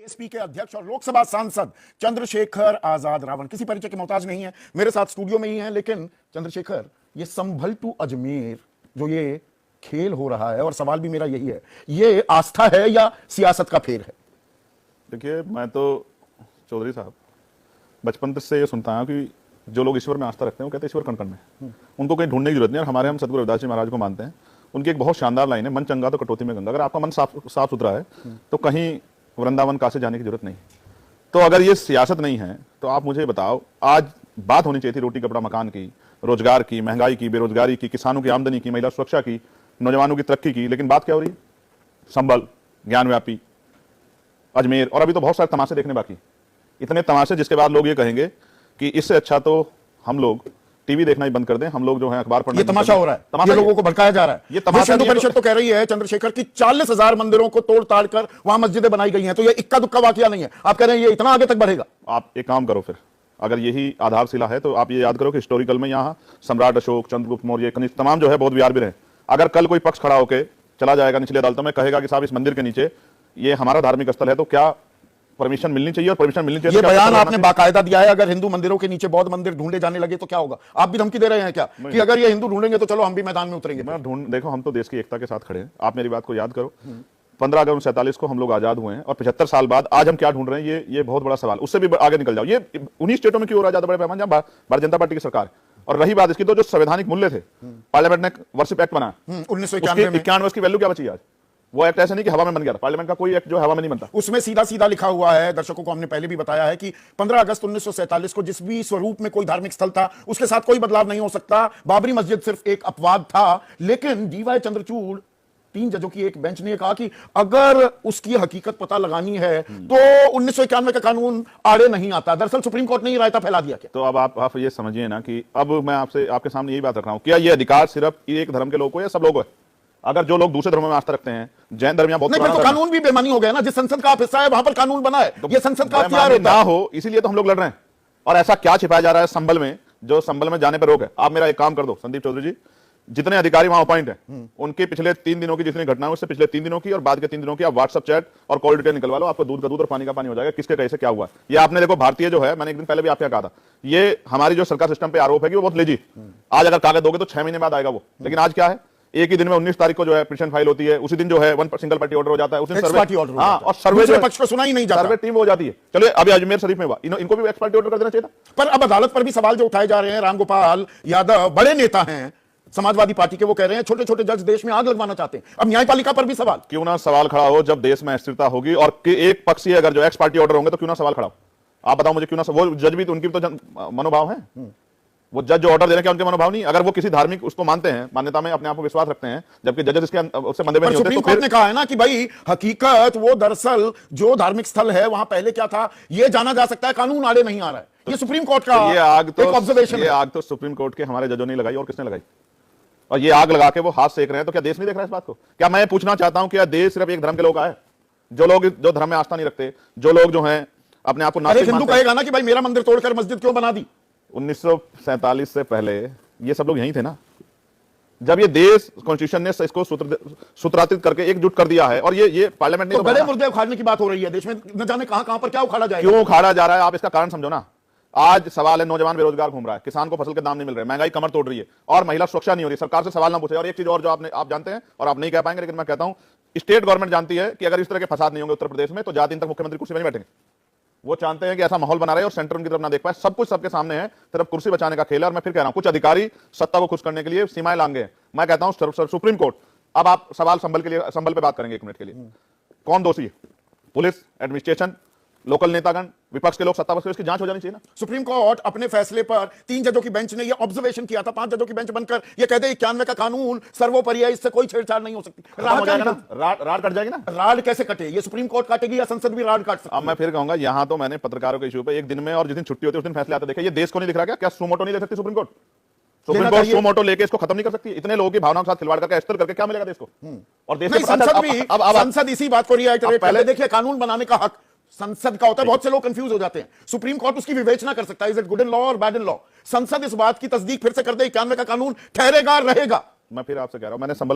BSP के अध्यक्ष और लोकसभा सांसद चंद्रशेखर आजाद रावण किसी परिचय के मोहताज नहीं है, मेरे साथ स्टूडियो में ही है। लेकिन चंद्रशेखर, ये संभल टू अजमेर जो ये खेल हो रहा है, और सवाल भी मेरा यही है, ये आस्था है या सियासत का फेर है? देखिए, मैं तो चौधरी साहब बचपन से ये सुनता हूं कि जो लोग ईश्वर में आस्था रखते हैं वो कहते हैं ईश्वर कण कण में, उनको कहीं ढूंढने की जरूरत नहीं। और हमारे हम सतगुरु रविदास जी महाराज को मानते हैं। उनकी एक बहुत शानदार लाइन है, मन चंगा तो कटौती में गंगा। अगर आपका मन साफ सुथरा है तो कहीं वृंदावन काशी जाने की जरूरत नहीं। तो अगर ये सियासत नहीं है तो आप मुझे बताओ, आज बात होनी चाहिए थी रोटी कपड़ा मकान की, रोजगार की, महंगाई की, बेरोजगारी की, किसानों की आमदनी की, महिला सुरक्षा की, नौजवानों की तरक्की की। लेकिन बात क्या हो रही है? संभल, ज्ञानव्यापी, अजमेर, और अभी तो बहुत सारे तमाशे देखने बाकी। इतने तमाशे जिसके बाद लोग ये कहेंगे कि इससे अच्छा तो हम लोग टीवी देखना ही बंद कर दें, हम लोग जो है अखबार पढ़ना। ये तमाशा हो रहा है, ये लोगों को भड़काया जा रहा है। ये तमाशा हिंदू परिषद तो कह रही है चंद्रशेखर की 40,000 मंदिरों को तोड़ ताड़ कर वहां मस्जिदें बनाई गई हैं, तो ये इक्का दुक्का वाकया नहीं है। आप कह रहे हैं ये इतना आगे तक बढ़ेगा? आप एक काम करो, फिर अगर यही आधारशिला है तो आप ये याद करो कि हिस्टोरिकल में यहाँ सम्राट अशोक, चंद्रगुप्त मौर्य, कनिष्क, तमाम जो है बौद्ध विहार भी रहे। अगर कल कोई पक्ष खड़ा होकर चला जाएगा निचली अदालतों में, कहेगा कि साहब इस मंदिर के नीचे ये हमारा धार्मिक स्थल है, तो क्या परमिशन मिलनी चाहिए? और परमिशन मिलनी चाहिए। ये बयान आपने बाकायदा दिया है, अगर हिंदू मंदिरों के नीचे बौद्ध मंदिर ढूंढे जाने लगे तो क्या होगा? आप भी धमकी दे रहे हैं क्या कि अगर ये हिंदू ढूंढेंगे तो चलो हम भी मैदान में उतरेंगे? देखो, हम तो देश की एकता के साथ खड़े हैं। आप मेरी बात को याद करो, 15 अगस्त 47 को हम लोग आजाद हुए हैं, और 75 साल बाद आज हम क्या ढूंढ रहे हैं, ये बहुत बड़ा सवाल। उससे भी आगे निकल जाओ, ये उन्हीं स्टेटों में क्यों हो रहा है ज्यादा बड़े पैमाने जहां भारतीय जनता पार्टी की सरकार। और रही बात इसकी, तो जो संवैधानिक मूल्य थे, पार्लियामेंट ने वर्शिप एक्ट बनाया 1991, उसकी वैल्यू क्या बची आज? वो एक्ट ऐसा नहीं कि हवा में बन गया था। पार्लियामेंट का कोई एक्ट जो हवा में नहीं बनता। उसमें सीधा सीधा लिखा हुआ है, दर्शकों को हमने पहले भी बताया है कि 15 अगस्त 1947 को जिस भी स्वरूप में कोई धार्मिक स्थल था उसके साथ कोई बदलाव नहीं हो सकता। बाबरी मस्जिद सिर्फ एक अपवाद था। लेकिन डीवाई चंद्रचूड़, 3 जजों की एक बेंच ने कहा कि अगर उसकी हकीकत पता लगानी है तो 1991 का कानून आड़े नहीं आता। दरअसल सुप्रीम कोर्ट ने ही रायता फैला दिया। क्या तो अब आप ये समझिए ना कि अब मैं आपके सामने यही बात रख रहा हूं, क्या ये अधिकार सिर्फ एक धर्म के लोगों को या सब लोगों को है? अगर जो लोग दूसरे धर्मों में आस्था रखते हैं, जैन धर्म या बहुत नहीं, तो कानून भी बेमानी हो गया ना। जिस संसद का आप हिस्सा है वहां पर कानून बना है, तो ये संसद का अख्तियार ना हो, इसीलिए तो हम लोग लड़ रहे हैं। और ऐसा क्या छिपाया जा रहा है संभल में, जो संभल में जाने पर रोक है? आप मेरा एक काम कर दो संदीप चौधरी जी, जितने अधिकारी वहां अपॉइंट हैं उनके पिछले 3 दिनों की जितनी घटना है उससे पिछले 3 दिनों की और बाद के 3 दिनों की आप व्हाट्सएप चैट और कॉल डिटेल निकलवा लो। आपको दूध का दूध और पानी का पानी हो जाएगा, किसके कैसे क्या हुआ। ये आपने देखो, भारतीय जो है, मैंने एक दिन पहले भी आपसे कहा था, ये हमारी जो सरकार सिस्टम पे आरोप है कि वो बहुत लेजी। आज अगर कागज दोगे तो 6 महीने बाद आएगा वो, लेकिन आज क्या है, एक ही दिन में 19 तारीख को जो है पिटीशन फाइल होती है, उसी दिन जो है सिंगल पार्टी ऑर्डर हो जाता है, उस दिन सर्वे, और सर्वे पक्ष को सुना ही नहीं जाता, सर्वे टीम हो जाती है। चलिए, अभी अजमेर शरीफ में हुआ, इनको भी एक्स पार्टी ऑर्डर कर देना चाहिए था। पर अब अदालत पर भी सवाल जो उठाए जा रहे हैं, रामगोपाल यादव बड़े नेता हैं समाजवादी पार्टी के, वो कह रहे हैं छोटे छोटे जज देश में आग लगवाना चाहते हैं। अब न्यायपालिका पर भी सवाल क्यों ना सवाल खड़ा हो जब देश में अस्थिरता होगी, और एक पक्ष अगर जो एक्स पार्टी ऑर्डर होंगे तो क्यों ना सवाल खड़ा हो? आप बताओ मुझे, क्यों ना? वो जज भी तो, उनकी तो मनोभाव है, वो जज जो ऑर्डर दे रहे हैं, उनके मनोभाव नहीं? अगर वो किसी धार्मिक उसको मानते हैं, मान्यता में अपने आप को विश्वास रखते हैं, जबकि जजेस इसके उससे बंधे नहीं होते, सुप्रीम कोर्ट ने कहा है ना कि भाई हकीकत वो दरअसल जो धार्मिक स्थल है वहां पहले क्या था ये जाना जा सकता है, कानून आड़े नहीं आ रहा है। ये सुप्रीम कोर्ट का ये आग तो ऑब्जर्वेशन है। ये आग तो सुप्रीम कोर्ट के हमारे जजों ने लगाई, और किसने लगाई? और ये आग लगा के वो हाथ सेक रहे हैं, तो क्या देश नहीं देख रहा है इस बात को? क्या मैं पूछना चाहता हूं कि देश सिर्फ एक धर्म के लोग का है? जो लोग जो धर्म में आस्था नहीं रखते, जो लोग जो हैं अपने आप को नास्तिक हिंदू कहेगा ना कि भाई मेरा मंदिर तोड़कर मस्जिद क्यों बना दी? 1947 से पहले ये सब लोग यहीं थे ना, जब ये देश कॉन्स्टिट्यूशन ने इसको सूत्रांतरित करके एकजुट कर दिया है। और ये पार्लियामेंट ने तो बड़े मुद्दे उखाड़ने की बात हो रही है देश में, न जाने कहां पर क्या उखाड़ा जाएगा, क्यों उखाड़ा जा रहा है? आप इसका कारण समझो ना। आज सवाल है, नौजवान बेरोजगार घूम रहा है, किसान को फसल के दाम नहीं मिल रहे, महंगाई कमर तोड़ रही है, और महिला सुरक्षा नहीं हो रही। सरकार से सवाल ना पूछे। और एक चीज और जो आप जानते हैं और आप नहीं कह पाएंगे, लेकिन मैं कहता हूं, स्टेट गवर्नमेंट जानती है कि अगर इस तरह के फसाद नहीं होंगे उत्तर प्रदेश में तो ज्यादा दिन तक मुख्यमंत्री कुर्सी में नहीं बैठेंगे। वो चाहते हैं कि ऐसा माहौल बना रहे और सेंटर उनकी तरफ ना देख पाए। सब कुछ सबके सामने है, सिर्फ कुर्सी बचाने का खेल है। और मैं फिर कह रहा हूं, कुछ अधिकारी सत्ता को खुश करने के लिए सीमाएं लांघे हैं। मैं कहता हूं सुप्रीम कोर्ट, अब आप सवाल संभल पे बात करेंगे 1 मिनट के लिए, कौन दोषी है? पुलिस, एडमिनिस्ट्रेशन, लोकल नेतागण, विपक्ष के लोग, सत्ता पक्ष, इसकी जांच हो जानी चाहिए ना। सुप्रीम कोर्ट अपने फैसले पर 3 जजों की बेंच ने यह ऑब्जर्वेशन किया था, 5 जजों की बेंच बनकर यह कहते हैं 91 का कानून सर्वोपरि है, इससे कोई छेड़छाड़ नहीं हो सकती। राड कट जाएगी ना। राड कैसे कटे? ये सुप्रीम कोर्ट काटेगी या संसद भी राड काट सकती है? अब मैं फिर कहूंगा, यहां तो मैंने पत्रकारों के इशू पे एक दिन में और जिस दिन छुट्टी होती है उस दिन फैसले आते देखे। ये देश को नहीं दिख रहा क्या सुमोटो नहीं ले सकती supreme court? Supreme court suo motu लेके इसको खत्म नहीं कर सकती? इतने लोगों की भावनाओं के साथ खिलवाड़ करके अस्तर करके क्या मिलेगा देश को? और देश संसद इसी बात को रिआइटरेट पहले देखिए, कानून बनाने का हक संसद का होता है। बहुत से लोग कंफ्यूज हो जाते हैं। सुप्रीम कोर्ट उसकी विवेचना कर सकता है, is it good in law और बैड इन लॉ। संसद इस बात की तस्दीक फिर से कर दे, 91 का कानून ठहरेगा, रहेगा। मैं फिर आपसे कह रहा हूं, मैंने संभल